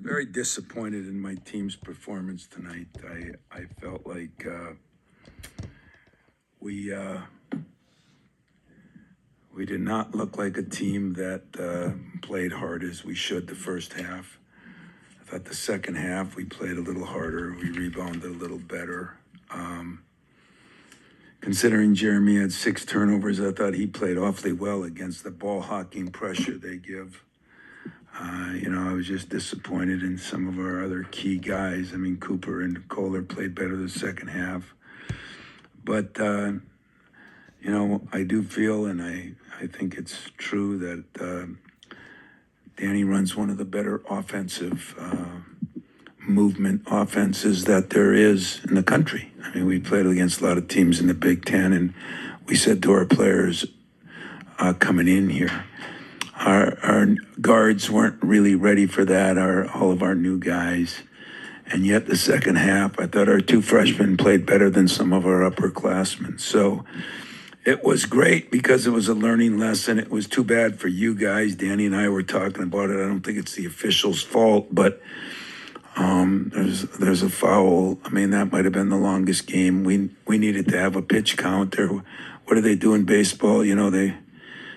very disappointed in my team's performance tonight. I felt like we we did not look like a team that played hard as we should the first half. I thought the second half we played a little harder. We rebounded a little better. Considering Jeremy had 6 turnovers, I thought he played awfully well against the ball hawking pressure they give. I was just disappointed in some of our other key guys. I mean, Cooper and Kohler played better the second half. But, I do feel, and I think it's true, that Danny runs one of the better offensive movement offenses that there is in the country. I mean, we played against a lot of teams in the Big Ten, and we said to our players coming in here, our guards weren't really ready for that, all of our new guys. And yet the second half, I thought our 2 freshmen played better than some of our upperclassmen. So it was great because it was a learning lesson. It was too bad for you guys. Danny and I were talking about it. I don't think it's the official's fault, but there's a foul. I mean, that might have been the longest game. We needed to have a pitch count there. What do they do in baseball?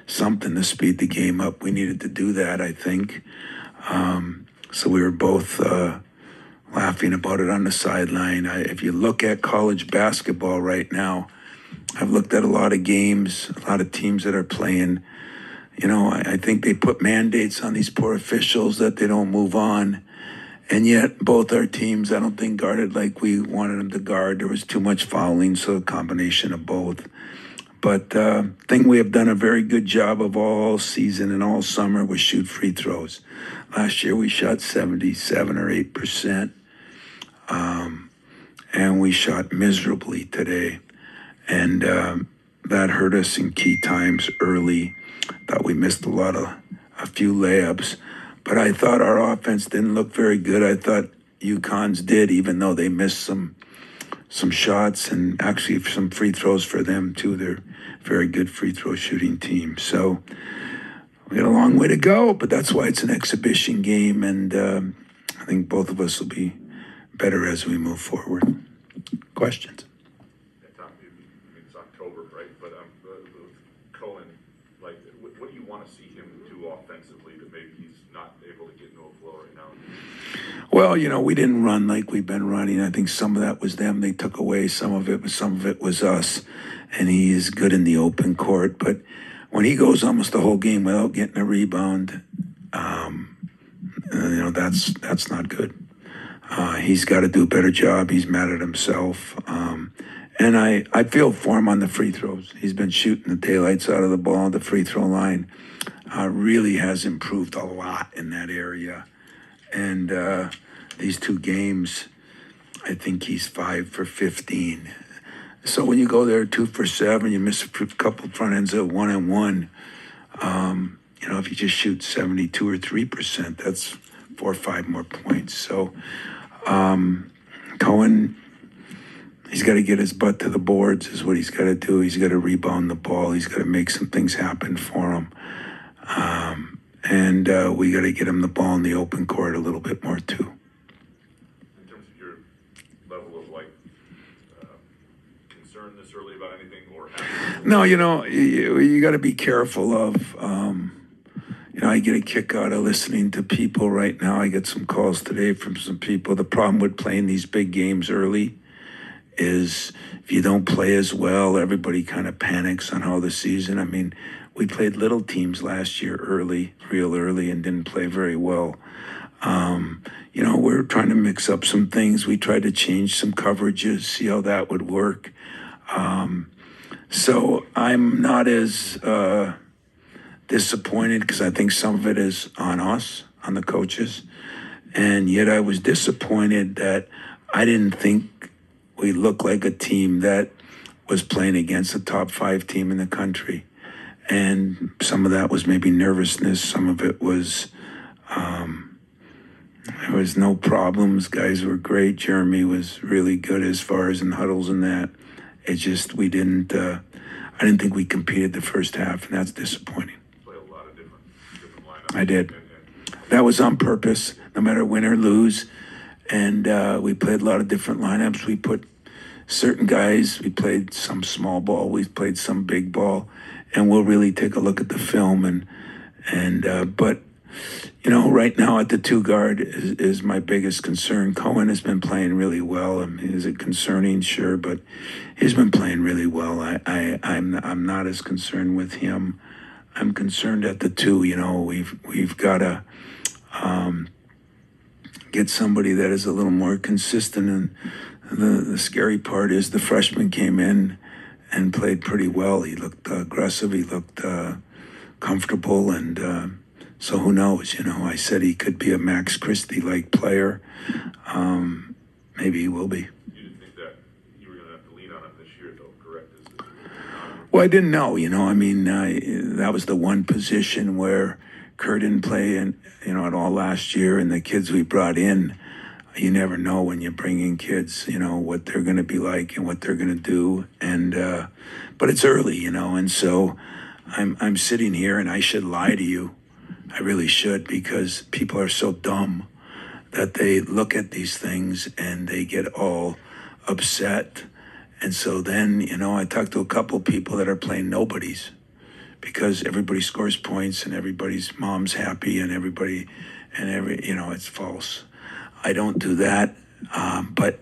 Something to speed the game up. We needed to do that, I think. So we were both laughing about it on the sideline. If you look at college basketball right now, I've looked at a lot of games, a lot of teams that are playing. I think they put mandates on these poor officials that they don't move on. And yet, both our teams, I don't think, guarded like we wanted them to guard. There was too much fouling, so a combination of both. But I think we have done a very good job of all season and all summer with shoot free throws. Last year, we shot 77 or 8%, and we shot miserably today. And that hurt us in key times early. Thought we missed a few layups. But I thought our offense didn't look very good. I thought UConn's did, even though they missed some shots and actually some free throws for them too. They're a very good free throw shooting team. So we got a long way to go, but that's why it's an exhibition game, and I think both of us will be better as we move forward. Questions? It's October, right? But Cohen, what do you want to see him do offensively that maybe he's not able to get into a flow right now? Well, we didn't run like we've been running. I think some of that was them. They took away some of it, but some of it was us. And he is good in the open court. But when he goes almost the whole game without getting a rebound, that's not good. He's got to do a better job. He's mad at himself. And I feel for him on the free throws. He's been shooting the daylights out of the ball. The free throw line really has improved a lot in that area. And these 2 games, I think he's 5 for 15. So when you go there 2 for 7, you miss a couple front ends at 1 and 1. If you just shoot 72 or 3%, that's 4 or 5 more points. So Cohen, he's got to get his butt to the boards is what he's got to do. He's got to rebound the ball. He's got to make some things happen for him. And we got to get him the ball in the open court a little bit more too. In terms of your level of concern this early about anything or No, you got to be careful of. I get a kick out of listening to people right now. I get some calls today from some people. The problem with playing these big games early is if you don't play as well, everybody kind of panics on how the season. I mean, we played little teams last year real early, and didn't play very well. We're trying to mix up some things. We tried to change some coverages, see how that would work. So I'm not as disappointed because I think some of it is on us, on the coaches. And yet I was disappointed that I didn't think we looked like a team that was playing against a top 5 team in the country. And some of that was maybe nervousness. Some of it was, there was no problems. Guys were great. Jeremy was really good as far as in huddles and that. It just, I didn't think we competed the first half, and that's disappointing. Play a lot of different lineups. I did. And that was on purpose, no matter win or lose. And we played a lot of different lineups. We put certain guys, we played some small ball, we played some big ball, and we'll really take a look at the film. But you know, right now at the two guard is my biggest concern. Cohen has been playing really well. I mean, is it concerning? Sure, but he's been playing really well. I'm not as concerned with him. I'm concerned at the two. You know, we've got to get somebody that is a little more consistent. And the scary part is the freshman came in and played pretty well. He looked aggressive. He looked comfortable, and so who knows? You know, I said he could be a Max Christie-like player. Maybe he will be. You didn't think that you were going to have to lean on him this year, though, correct? Well, I didn't know. You know, I mean, that was the one position where Kerr didn't play, at all last year, and the kids we brought in. You never know when you bring in kids, you know, what they're going to be like and what they're going to do. But it's early, you know, and so I'm sitting here and I should lie to you. I really should, because people are so dumb that they look at these things and they get all upset. And so then, you know, I talked to a couple people that are playing nobodies because everybody scores points and everybody's mom's happy and it's false. I don't do that, but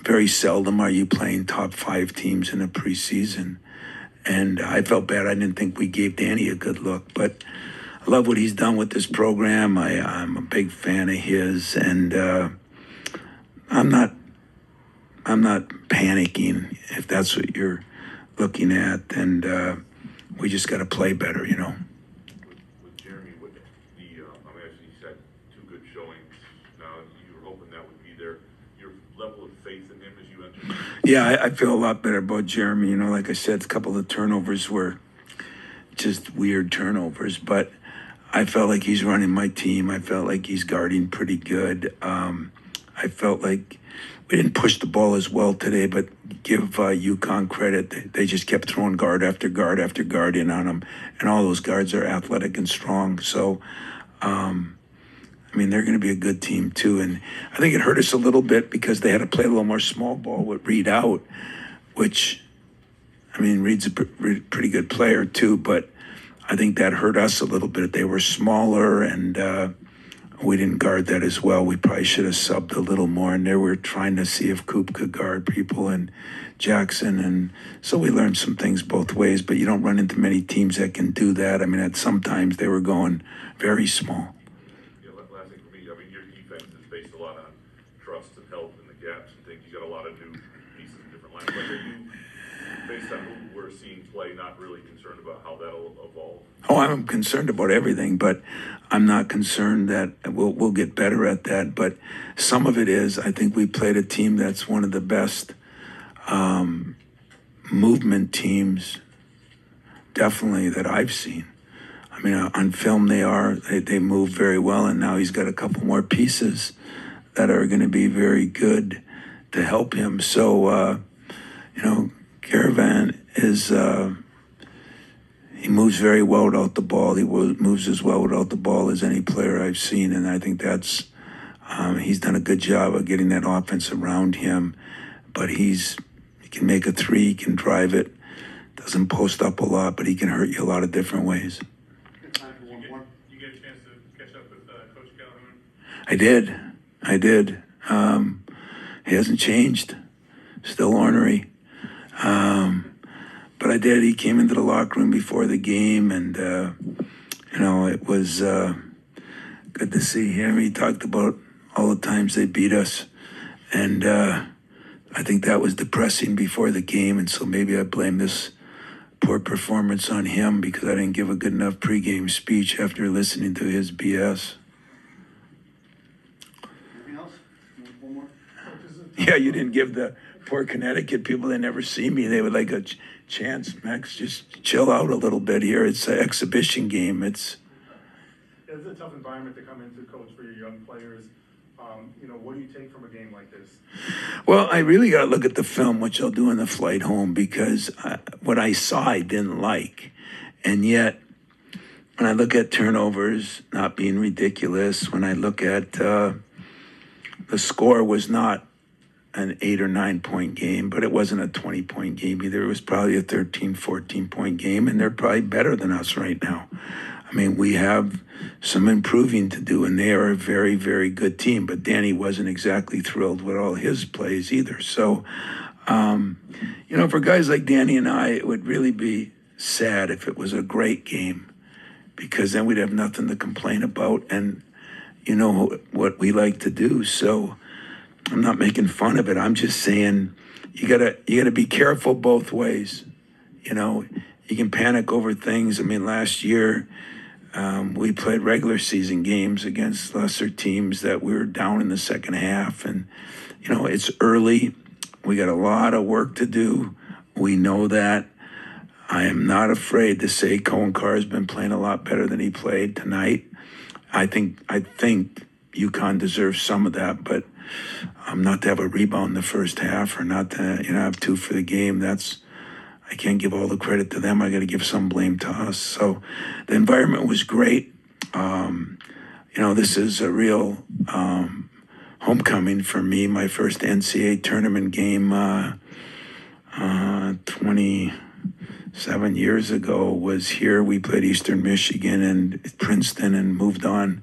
very seldom are you playing top 5 teams in a preseason. And I felt bad. I didn't think we gave Danny a good look, but I love what he's done with this program. I'm a big fan of his, and I'm not panicking if that's what you're looking at. And we just got to play better, you know. With Jeremy, he said 2 good showings. Now you were hoping that would be your level of faith in him as you enter. Yeah, I feel a lot better about Jeremy. You know, like I said, a couple of the turnovers were just weird turnovers, but I felt like he's running my team. I felt like he's guarding pretty good. I felt like we didn't push the ball as well today, but give UConn credit. They just kept throwing guard after guard after guard in on them, and all those guards are athletic and strong. So, they're going to be a good team too. And I think it hurt us a little bit because they had to play a little more small ball with Reed out, which, Reed's a pretty good player too, but I think that hurt us a little bit. They were smaller, and we didn't guard that as well. We probably should have subbed a little more, and there we were trying to see if Coop could guard people and Jackson, and so we learned some things both ways, but you don't run into many teams that can do that. At sometimes they were going very small. Yeah, last thing for me, your defense is based a lot on trust and help and the gaps and things. You got a lot of new pieces in different lines. But are you, based on who we're seeing play, not really concerned about how that'll evolve? Oh, I'm concerned about everything, but I'm not concerned that we'll get better at that. But some of it is, I think we played a team that's one of the best movement teams, definitely, that I've seen. On film they move very well, and now he's got a couple more pieces that are going to be very good to help him. So, Caravan is, he moves very well without the ball. He moves as well without the ball as any player I've seen, and I think that's, he's done a good job of getting that offense around him. But he can make a 3, he can drive it, doesn't post up a lot, but he can hurt you a lot of different ways. You get a chance to catch up with Coach Calhoun? I did. He hasn't changed, still ornery. But I did. He came into the locker room before the game, and it was good to see him. He talked about all the times they beat us, and I think that was depressing before the game, and so maybe I blame this poor performance on him because I didn't give a good enough pregame speech after listening to his BS. Anything else? One more? Yeah, you didn't give the poor Connecticut people, they never see me. They would like a chance, Max, just chill out a little bit here. It's an exhibition game. It's a tough environment to come into, coach, for your young players. What do you take from a game like this? Well, I really got to look at the film, which I'll do on the flight home, because what I saw I didn't like. And yet, when I look at turnovers not being ridiculous, when I look at the score was not an 8 or 9 point game, but it wasn't a 20-point game either. It was probably a 13, 14-point game, and they're probably better than us right now. I mean, we have some improving to do, and they are a very, very good team. But Danny wasn't exactly thrilled with all his plays either. So, for guys like Danny and I, it would really be sad if it was a great game, because then we'd have nothing to complain about, and you know what we like to do. So I'm not making fun of it. I'm just saying you gotta be careful both ways. You can panic over things. I mean, last year we played regular season games against lesser teams that we were down in the second half, and it's early. We got a lot of work to do. We know that. I am not afraid to say Cohen Carr has been playing a lot better than he played tonight. I think UConn deserves some of that, but not to have a rebound in the first half or not to have 2 for the game, I can't give all the credit to them. I got to give some blame to us. So the environment was great. This is a real homecoming for me. My first NCAA tournament game 27 years ago was here. We played Eastern Michigan and Princeton and moved on.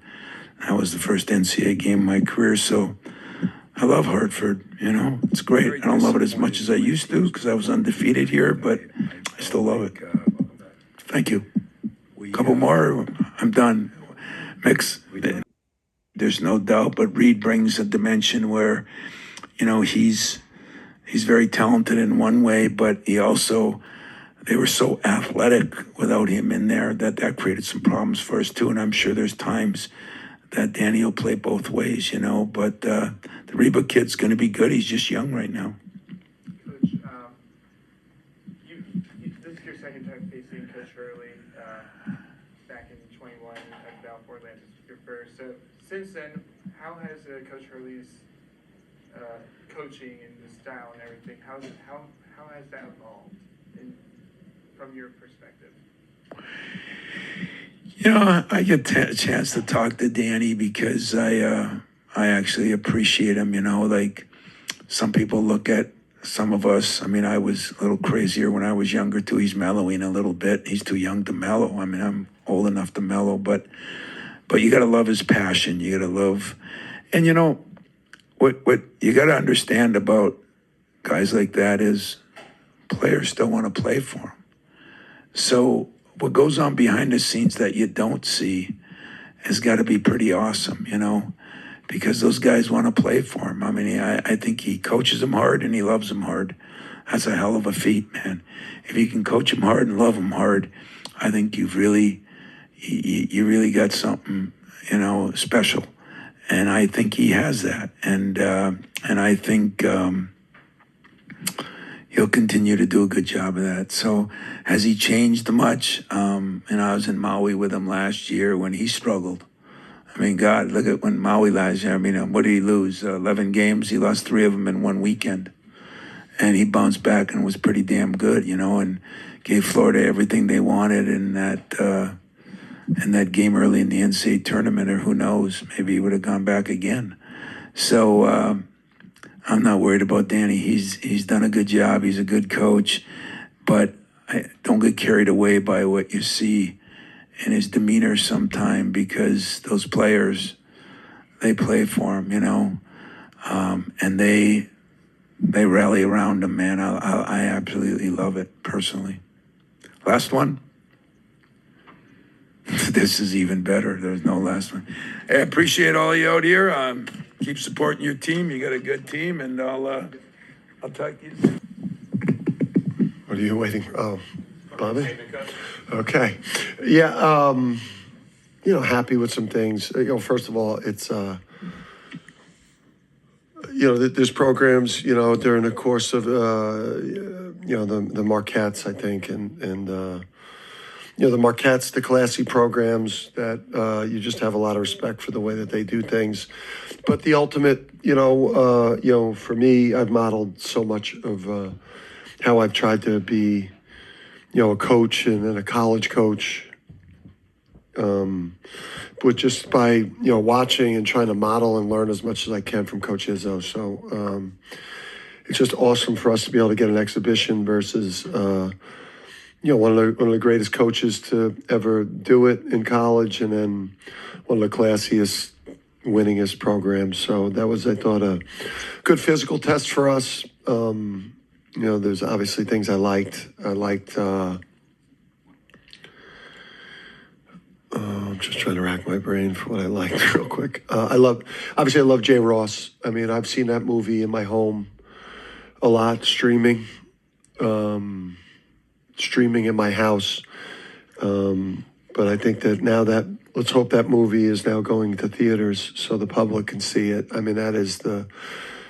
That was the first NCAA game of my career. So I love Hartford. It's great. I don't love it as much as I used to because I was undefeated here, but I still love it. Thank you. Couple more, I'm done. Mix. There's no doubt, but Reed brings a dimension where, he's very talented in one way, but they were so athletic without him in there that created some problems for us too. And I'm sure there's times that Danny will play both ways, but the Reba kid's going to be good. He's just young right now. Coach, this is your second time facing Coach Hurley. Back in 21 at Balfour Atlantis was your first. So since then, how has Coach Hurley's coaching and the style and everything, how has that evolved from your perspective? I get a chance to talk to Danny because I actually appreciate him. Like some people look at some of us. I mean, I was a little crazier when I was younger too. He's mellowing a little bit. He's too young to mellow. I mean, I'm old enough to mellow, but you got to love his passion. You got to love, and what you got to understand about guys like that is players still want to play for him. So what goes on behind the scenes that you don't see has got to be pretty awesome, because those guys want to play for him. I mean, I think he coaches them hard and he loves them hard. That's a hell of a feat, man. If you can coach them hard and love them hard, I think you really got something, special. And I think he has that. And I think he'll continue to do a good job of that. So has he changed much? And I was in Maui with him last year when he struggled. I mean, God, look at when Maui last year. I mean, what did he lose? 11 games. He lost 3 of them in one weekend. And he bounced back and was pretty damn good, and gave Florida everything they wanted in that game early in the NCAA tournament, or who knows, maybe he would have gone back again. So I'm not worried about Danny. He's done a good job. He's a good coach, but don't get carried away by what you see in his demeanor sometime, because those players, they play for him, and they rally around him, man. I absolutely love it personally. Last one. This is even better. There's no last one. Hey, I appreciate all you out here. Keep supporting your team. You got a good team, and I'll talk to you soon. What are you waiting for? Oh, Bobby? Okay. Yeah, happy with some things. First of all, it's, there's programs, during the course of, the Marquettes, I think, and the Marquettes, the classy programs that you just have a lot of respect for the way that they do things. But the ultimate, for me, I've modeled so much of how I've tried to be, a coach and then a college coach but just by watching and trying to model and learn as much as I can from Coach Izzo. So it's just awesome for us to be able to get an exhibition versus one of the greatest coaches to ever do it in college, and then one of the classiest, winningest programs. So that was, I thought, a good physical test for us. There's obviously things I liked. I'm just trying to rack my brain for what I liked real quick. I love Jay Ross. I mean, I've seen that movie in my home a lot, streaming in my house. But I think that now let's hope that movie is now going to theaters so the public can see it. I mean, that's the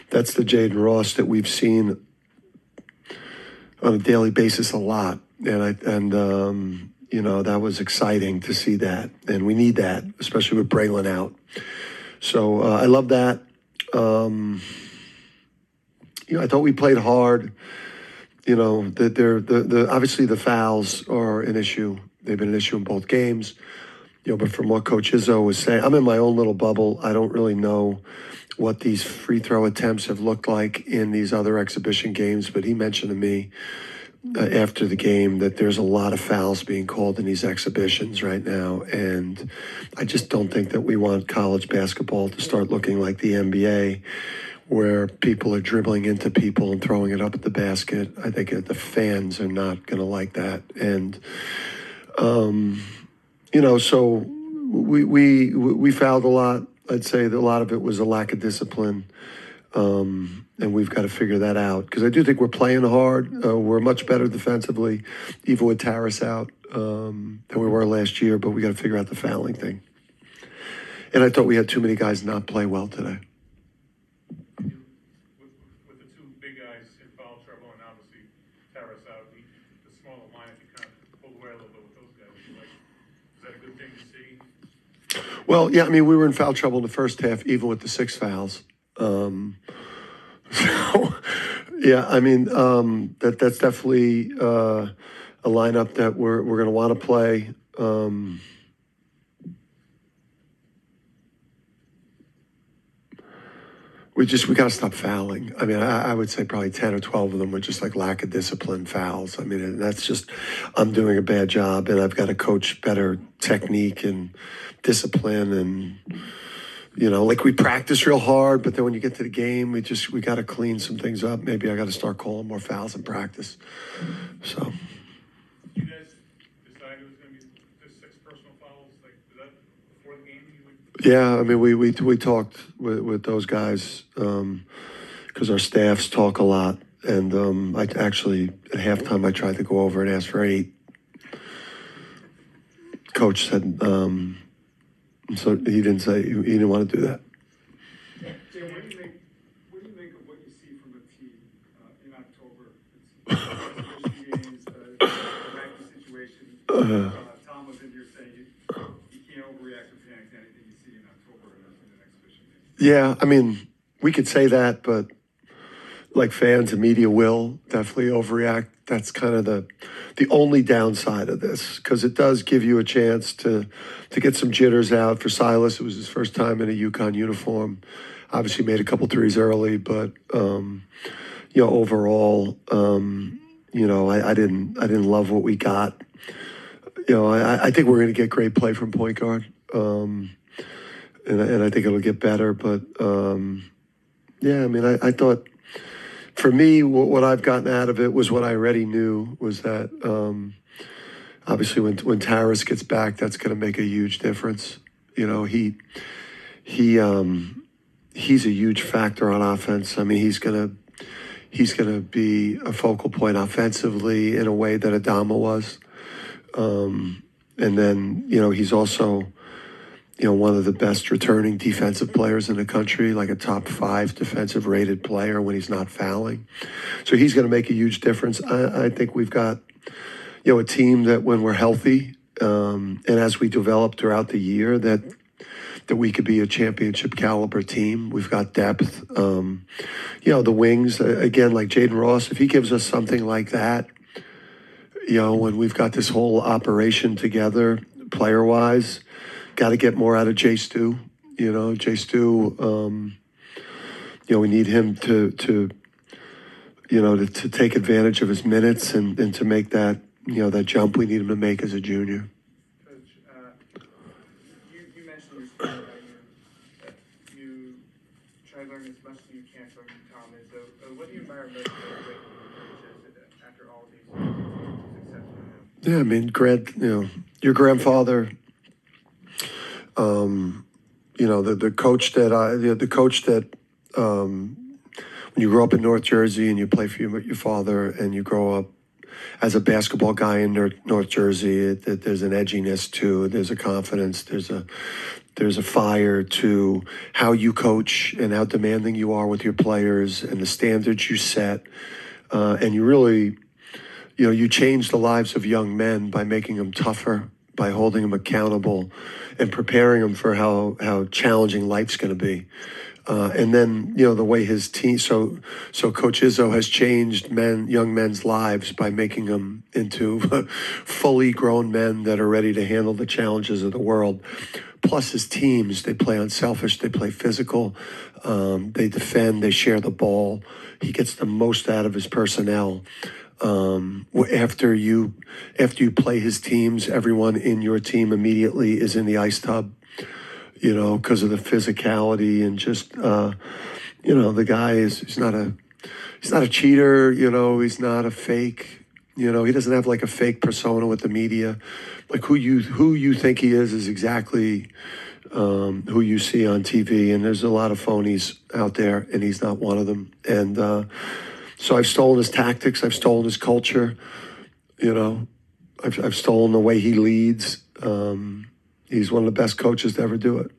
Jaden Ross that we've seen on a daily basis a lot. That was exciting to see that. And we need that, especially with Braylon out. So I love that. I thought we played hard. Obviously the fouls are an issue. They've been an issue in both games. But from what Coach Izzo was saying, I'm in my own little bubble. I don't really know what these free throw attempts have looked like in these other exhibition games. But he mentioned to me after the game that there's a lot of fouls being called in these exhibitions right now. And I just don't think that we want college basketball to start looking like the NBA, where people are dribbling into people and throwing it up at the basket. I think the fans are not going to like that. And, so we fouled a lot. I'd say that a lot of it was a lack of discipline. And we've got to figure that out, because I do think we're playing hard. We're much better defensively, even with Taris out, than we were last year, but we got to figure out the fouling thing. And I thought we had too many guys not play well today. With the two big guys in foul trouble and obviously Taris out, the smaller lineup, you kind of pulled away a little bit with those guys. Is that a good thing to see? Well, yeah, I mean, we were in foul trouble in the first half, even with the 6 fouls. Yeah, I mean, that's definitely a lineup that we're going to want to play. We got to stop fouling. I mean, I would say probably 10 or 12 of them were just like lack of discipline fouls. I mean, and that's just, I'm doing a bad job, and I've got to coach better technique and discipline. And, we practice real hard, but then when you get to the game, we got to clean some things up. Maybe I got to start calling more fouls in practice. So. You guys decided it was going to be just 6 personal fouls? Was that before the game? Yeah, I mean, we talked with those guys because our staffs talk a lot, and I actually at halftime I tried to go over and ask for 8. Coach said, so he didn't want to do that. Jay, what do you make of what you see from the team in October? It's games, practice situation. Tom was in here saying you can't overreact to anything you see in October in the next exhibition game. Yeah, I mean, we could say that, but like fans and media will definitely overreact. That's kind of the only downside of this, because it does give you a chance to get some jitters out. For Silas, it was his first time in a UConn uniform. Obviously made a couple threes early, but overall, I didn't love what we got. I think we're going to get great play from point guard, and I think it'll get better. But yeah, I mean, I thought. For me, what I've gotten out of it was what I already knew, was that obviously when Taris gets back, that's going to make a huge difference. He's a huge factor on offense. I mean, he's going to be a focal point offensively in a way that Adama was. And then, he's also one of the best returning defensive players in the country, like a top 5 defensive rated player when he's not fouling. So he's going to make a huge difference. I think we've got, a team that when we're healthy, and as we develop throughout the year, that we could be a championship caliber team. We've got depth. The wings, again, like Jaden Ross, if he gives us something like that, when we've got this whole operation together, player-wise. Got to get more out of Jay Stu. You know, Jay Stu, we need him to take advantage of his minutes and to make that, that jump we need him to make as a junior. Coach, you mentioned your story how you try to learn as much as you can from Tom Izzo. What do you admire most about the way he coaches after all these success with him? Yeah, I mean, your grandfather, the coach that when you grow up in North Jersey and you play for your father and you grow up as a basketball guy in North Jersey, there's an edginess to it, there's a confidence, there's a fire to how you coach and how demanding you are with your players and the standards you set. And you really, you change the lives of young men by making them tougher, by holding them accountable and preparing them for how challenging life's going to be. And then, the way his team, so Coach Izzo has changed young men's lives by making them into fully grown men that are ready to handle the challenges of the world. Plus his teams, they play unselfish, they play physical, they defend, they share the ball. He gets the most out of his personnel. After you play his teams, everyone in your team immediately is in the ice tub, because of the physicality and just, the guy he's not a cheater, he's not a fake, he doesn't have like a fake persona with the media. Like who you think he is exactly who you see on TV. And there's a lot of phonies out there and he's not one of them. And so I've stolen his tactics. I've stolen his culture. I've stolen the way he leads. He's one of the best coaches to ever do it.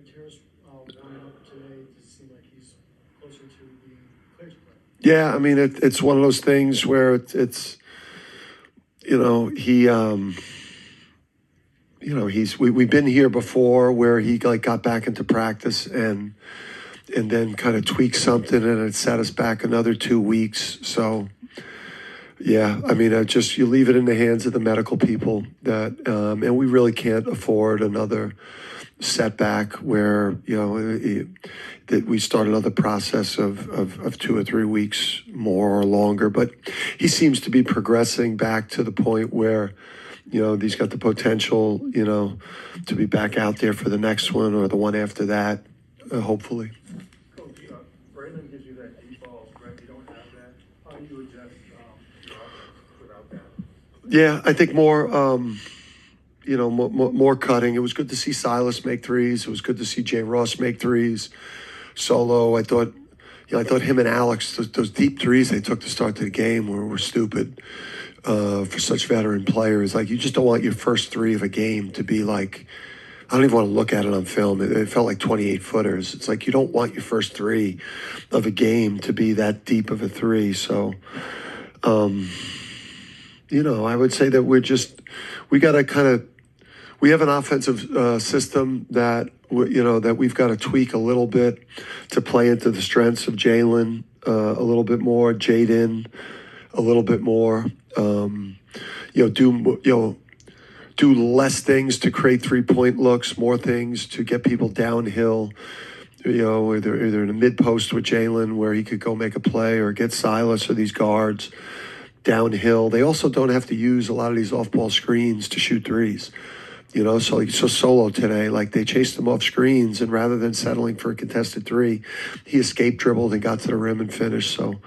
Terrace warming up today to seem like he's closer to being clear to play. Yeah, I mean, it's one of those things where it's we've been here before where he got back into practice and then kind of tweaked something and it set us back another 2 weeks. So, yeah, I mean, you leave it in the hands of the medical people that, and we really can't afford another setback where, that we start another process of 2 or 3 weeks more or longer. But he seems to be progressing back to the point where, he's got the potential, to be back out there for the next one or the one after that, hopefully. Coach, Braylon gives you that deep ball, right? You don't have that. How do you adjust your offense without that? Yeah, I think more, more cutting. It was good to see Silas make threes. It was good to see Jay Ross make threes. Solo, I thought him and Alex, those deep threes they took to start the game were stupid for such veteran players. Like, you just don't want your first three of a game to be like, I don't even want to look at it on film. It felt like 28-footers. It's like you don't want your first three of a game to be that deep of a three. So, I would say that we have an offensive system that, that we've got to tweak a little bit to play into the strengths of Jalen a little bit more, Jaden a little bit more, do less things to create 3-point looks, more things to get people downhill, either in a mid-post with Jalen where he could go make a play or get Silas or these guards downhill. They also don't have to use a lot of these off-ball screens to shoot threes. So Solo today, they chased him off screens, and rather than settling for a contested three, he escape dribbled and got to the rim and finished. So,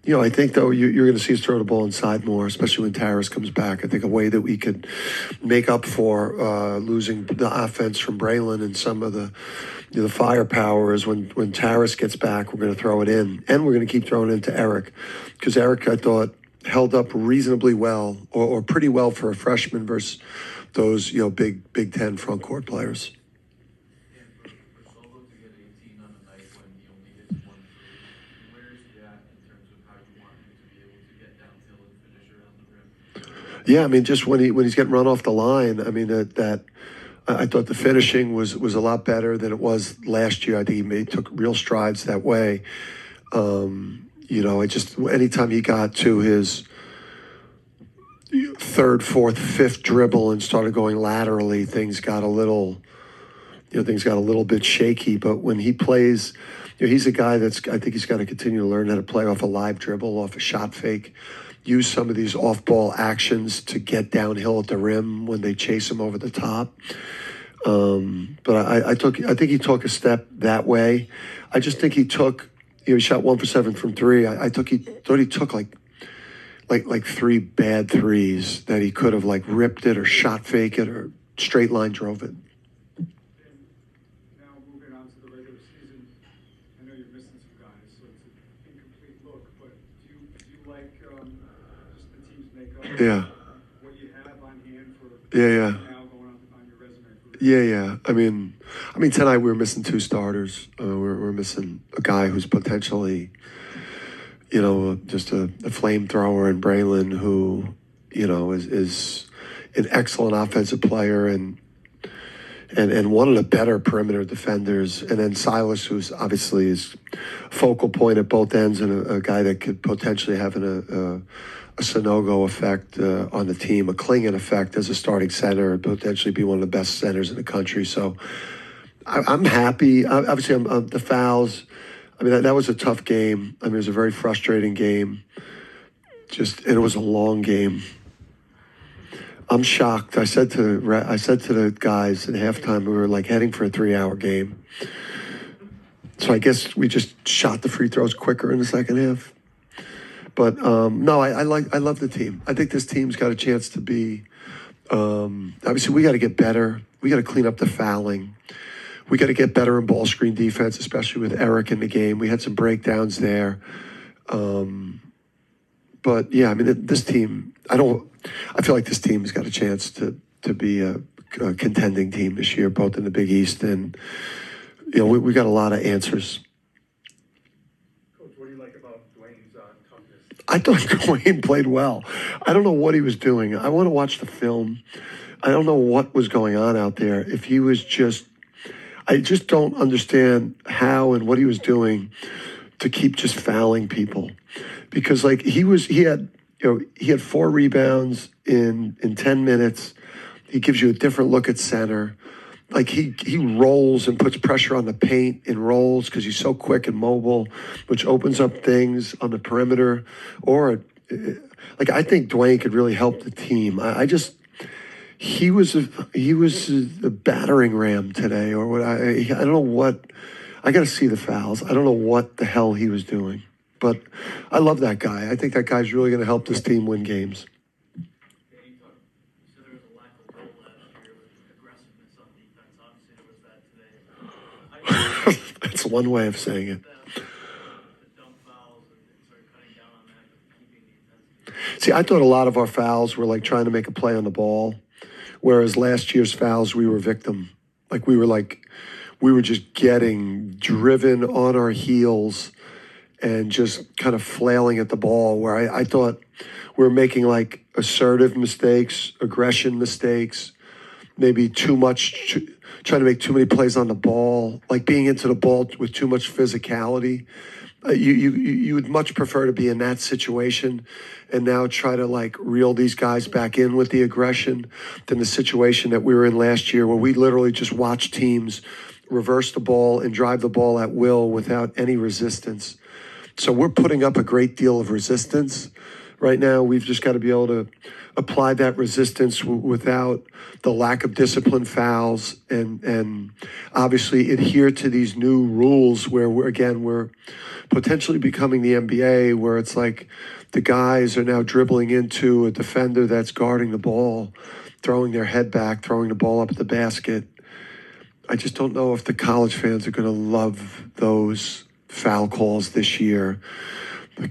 I think, though, you're going to see us throw the ball inside more, especially when Taras comes back. I think a way that we could make up for losing the offense from Braylon and some of the firepower is when Taras gets back, we're going to throw it in. And we're going to keep throwing it into Eric. Because Eric, I thought, held up reasonably well or pretty well for a freshman versus those, Big Ten front court players. For Solo to get 18 on a night when he only hits 1 3, where is he at in terms of how you want him to be able to get downhill and finish around the rim? Yeah, I mean, just when he's getting run off the line, I mean, I thought the finishing was a lot better than it was last year. I think he took real strides that way. Anytime he got to his third, fourth, fifth dribble and started going laterally, things got a little bit shaky. But when he plays, he's a guy I think he's got to continue to learn how to play off a live dribble, off a shot fake, use some of these off-ball actions to get downhill at the rim when they chase him over the top. But I think he took a step that way. I just think he took, he shot 1 for 7 from three. I thought he took like 3 bad threes that he could have like ripped it or shot fake it or straight line drove it. And now moving on to the regular season, I know you're missing some guys, so it's an incomplete look, but do you like just the team's makeup? Yeah. What you have on hand for Yeah. now going on your resume? Yeah. I mean, tonight we were missing 2 starters. We're missing a guy who's potentially, just a flamethrower in Braylon, who, is an excellent offensive player and one of the better perimeter defenders. And then Silas, who's obviously is focal point at both ends and a guy that could potentially have a Sonogo effect on the team, a Klingon effect as a starting center, potentially be one of the best centers in the country. So I'm happy. Obviously, I'm the fouls. I mean, that was a tough game. I mean, it was a very frustrating game. And it was a long game. I'm shocked. I said to the guys at halftime, we were like heading for a 3-hour game. So I guess we just shot the free throws quicker in the second half. But no, I love the team. I think this team's got a chance to be. Obviously, we got to get better. We got to clean up the fouling. We got to get better in ball screen defense, especially with Eric in the game. We had some breakdowns there. But yeah, I mean, this team. I feel like this team has got a chance to be a contending team this year, both in the Big East and we got a lot of answers. Coach, what do you like about Dwayne's toughness? I thought Dwayne played well. I don't know what he was doing. I want to watch the film. I don't know what was going on out there. If he was I just don't understand how and what he was doing to keep just fouling people. Because like he had 4 rebounds in 10 minutes. He gives you a different look at center. Like he rolls and puts pressure on the paint and rolls because he's so quick and mobile, which opens up things on the perimeter. Or like I think Dwayne could really help the team. He was a battering ram today, or what? I don't know what. I got to see the fouls. I don't know what the hell he was doing, but I love that guy. I think that guy's really going to help this team win games. You said there was a lack of goal last year with aggressiveness on defense. Obviously, there was that today. That's one way of saying it. The dump fouls and sort of cutting down on that, but keeping the intensity. See, I thought a lot of our fouls were like trying to make a play on the ball, whereas last year's fouls we were victim. We were just getting driven on our heels and just kind of flailing at the ball, where I thought we were making like assertive mistakes, aggression mistakes, maybe too much, trying to make too many plays on the ball, like being into the ball with too much physicality. You would much prefer to be in that situation and now try to like reel these guys back in with the aggression than the situation that we were in last year, where we literally just watched teams reverse the ball and drive the ball at will without any resistance. So we're putting up a great deal of resistance right now. We've just got to be able to apply that resistance without the lack of discipline fouls and obviously adhere to these new rules where we're potentially becoming the NBA, where it's like the guys are now dribbling into a defender that's guarding the ball, throwing their head back, throwing the ball up at the basket. I just don't know if the college fans are going to love those foul calls this year. We'll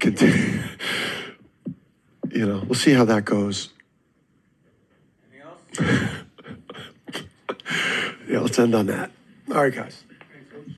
see how that goes. Anything else? Yeah, let's end on that. All right, guys.